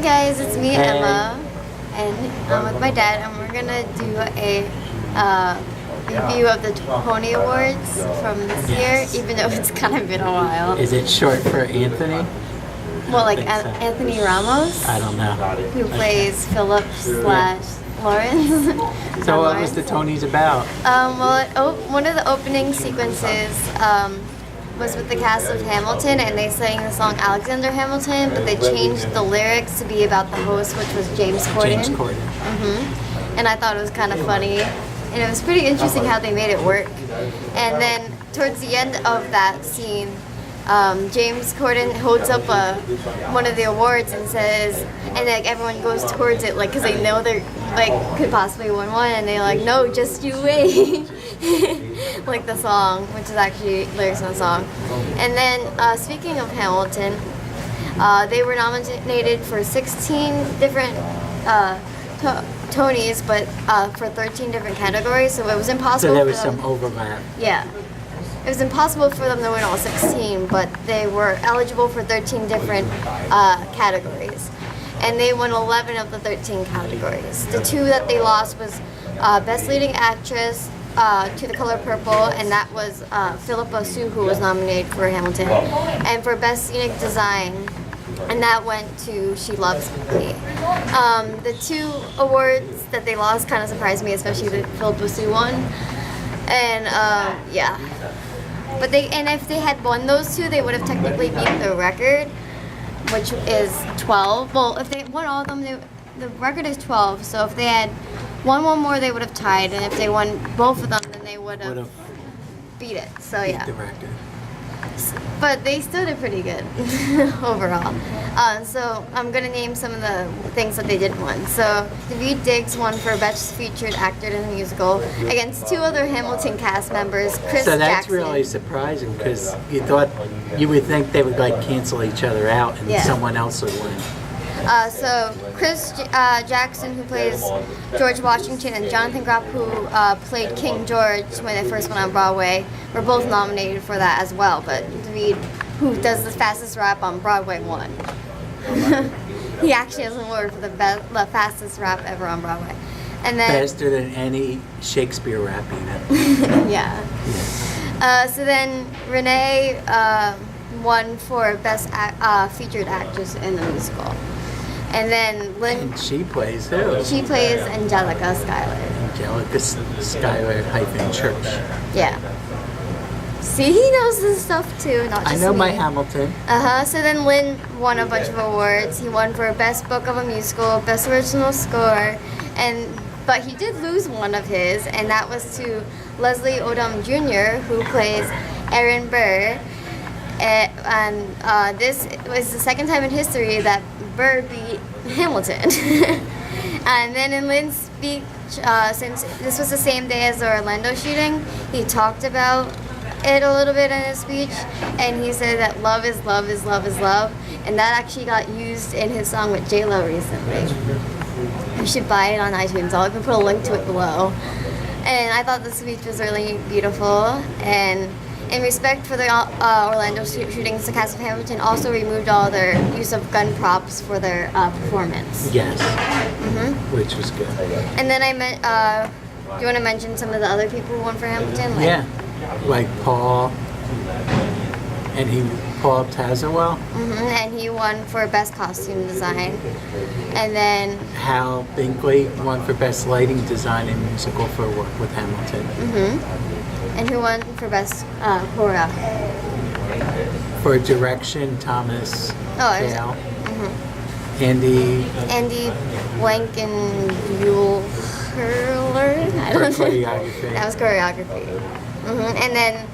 guys, it's me, Hey. Emma, and I'm with my dad, and we're gonna do a review of the Tony Awards from this year, even though it's kind of been a while. Is it short for Anthony? Well, like think so. Anthony Ramos, I don't know. who plays Philip / Lawrence. So what was the Tonys about? One of the opening sequences was with the cast of Hamilton, and they sang the song Alexander Hamilton, but they changed the lyrics to be about the host, which was James Corden. James Corden. And I thought it was kind of funny, and it was pretty interesting how they made it work. And then towards the end of that scene, James Corden holds up one of the awards and says, and like everyone goes towards it, like, because they know they're like could possibly win one, and they're like, no, just you wait. Like the song, which is actually lyrics in the song. And then speaking of Hamilton, they were nominated for 16 different Tonys, but for 13 different categories, so it was impossible. So there was for them. some overlap. Yeah. It was impossible for them to win all 16, but they were eligible for 13 different categories. And they won 11 of the 13 categories. The two that they lost was Best Leading Actress, To the Color Purple, and that was Philippa Sue, who was nominated for Hamilton. And for Best Scenic Design, and that went to She Loves Me. The two awards that they lost kind of surprised me, especially the Philippa Sue one. And yeah. But if they had won those two, they would have technically beat the record, which is 12. Well, if they won all of them, the record is 12. So if they had won one more, they would have tied, and if they won both of them, then they would have beat it. So yeah. Beat the record. But they still did pretty good overall. So I'm gonna name some of the things that they did win. So Daveed Diggs won for Best Featured Actor in a Musical against two other Hamilton cast members, Chris So that's Jackson. really surprising, because you would think they would like cancel each other out and someone else would win. So Chris Jackson, who plays George Washington, and Jonathan Groff, who played King George when they first went on Broadway, were both nominated for that as well. But Daveed, who does the fastest rap on Broadway, won. He actually has an award for the fastest rap ever on Broadway. And then Faster than any Shakespeare rap even. yeah. So then Renee won for Best Featured Actress in the Musical. And then Lynn, And she plays who? she plays Angelica Schuyler. Angelica Schuyler - Church. Yeah. See, he knows this stuff too, not just I know me. my Hamilton. So then Lynn won a bunch of awards. He won for Best Book of a Musical, Best Original Score, but he did lose one of his, and that was to Leslie Odom Jr., who plays Aaron Burr. And this was the second time in history that Burr beat Hamilton. And then in Lynn's speech, since this was the same day as the Orlando shooting, he talked about it a little bit in his speech, and he said that love is love is love is love, and that actually got used in his song with J-Lo recently. You should buy it on iTunes. I'll even put a link to it below. And I thought the speech was really beautiful, and in respect for the Orlando shootings, the cast of Hamilton also removed all their use of gun props for their performance. Yes. Which was good. And then do you want to mention some of the other people who won for Hamilton? Yeah. Like Paul Tazewell. And he won for Best Costume Design. And then Hal Binkley won for Best Lighting Design in Musical for work with Hamilton. and who won for Best Choreography? For direction, Thomas Gale. Andy Blankenbuehler. I don't know. For choreography. That was choreography. And then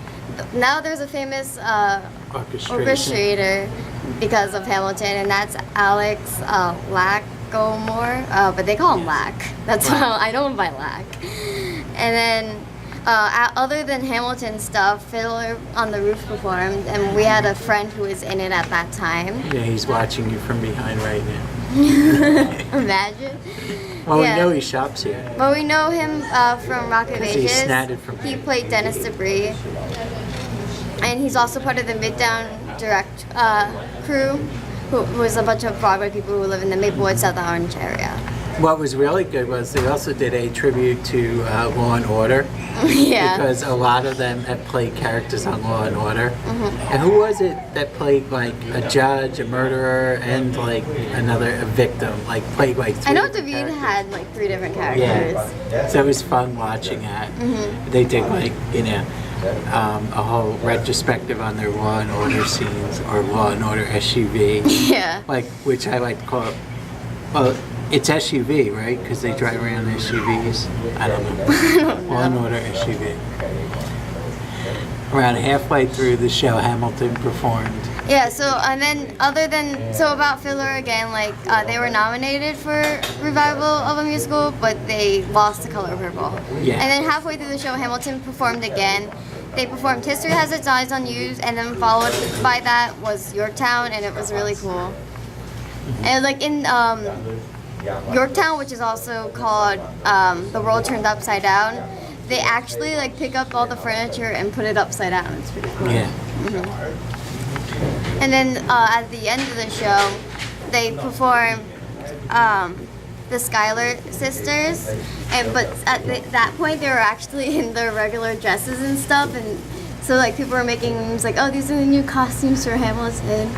now there's a famous orchestrator because of Hamilton, and that's Alex Lackmore, but they call him Lack. That's how I know him by Lack. And then other than Hamilton stuff, Fiddler on the Roof performed, and we had a friend who was in it at that time. Yeah, he's watching you from behind right now. Imagine. Well, we know he shops here. Well, we know him from Rock of Ages. He snatted from He played Dennis Debris. And he's also part of the Midtown Direct crew, who who was a bunch of Broadway people who live in the Maplewood, South Orange area. What was really good was they also did a tribute to Law and Order. Yeah. Because a lot of them have played characters on Law and Order. And who was it that played like a judge, a murderer, and like a victim? Like played like three I know different David characters. had like 3 different characters. Yeah. So it was fun watching that. They did like, a whole retrospective on their Law and Order scenes or Law and Order SUV. Yeah. Like, which I like to call it. Well, it's SUV, right? Because they drive around SUVs. I don't know. Law and Order SUV. Around halfway through the show, Hamilton performed. Yeah, so and then about Fiddler again, like they were nominated for revival of a musical, but they lost The Color Purple. Yeah. And then halfway through the show, Hamilton performed again. They performed History Has Its Eyes on You, and then followed by that was Yorktown, and it was really cool. And like in Yorktown, which is also called The World Turned Upside Down, they actually like pick up all the furniture and put it upside down. It's pretty cool. Yeah. And then at the end of the show, they perform the Schuyler sisters, but at that point they were actually in their regular dresses and stuff, and so like people were making memes like, oh, these are the new costumes for Hamilton.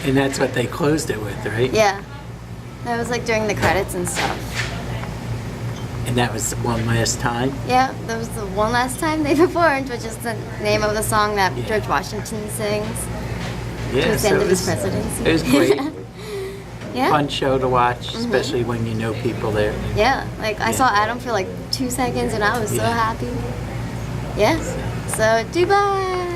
And that's what they closed it with, right? Yeah, that was like during the credits and stuff. And that was one last time? Yeah, that was the one last time they performed, which is the name of the song that Yeah. George Washington sings Yeah, towards the end of his presidency. It was great. Yeah. Fun show to watch, especially when you know people there. Yeah, like I saw Adam for like 2 seconds and I was so Yeah. happy. Yeah. So, Dubai.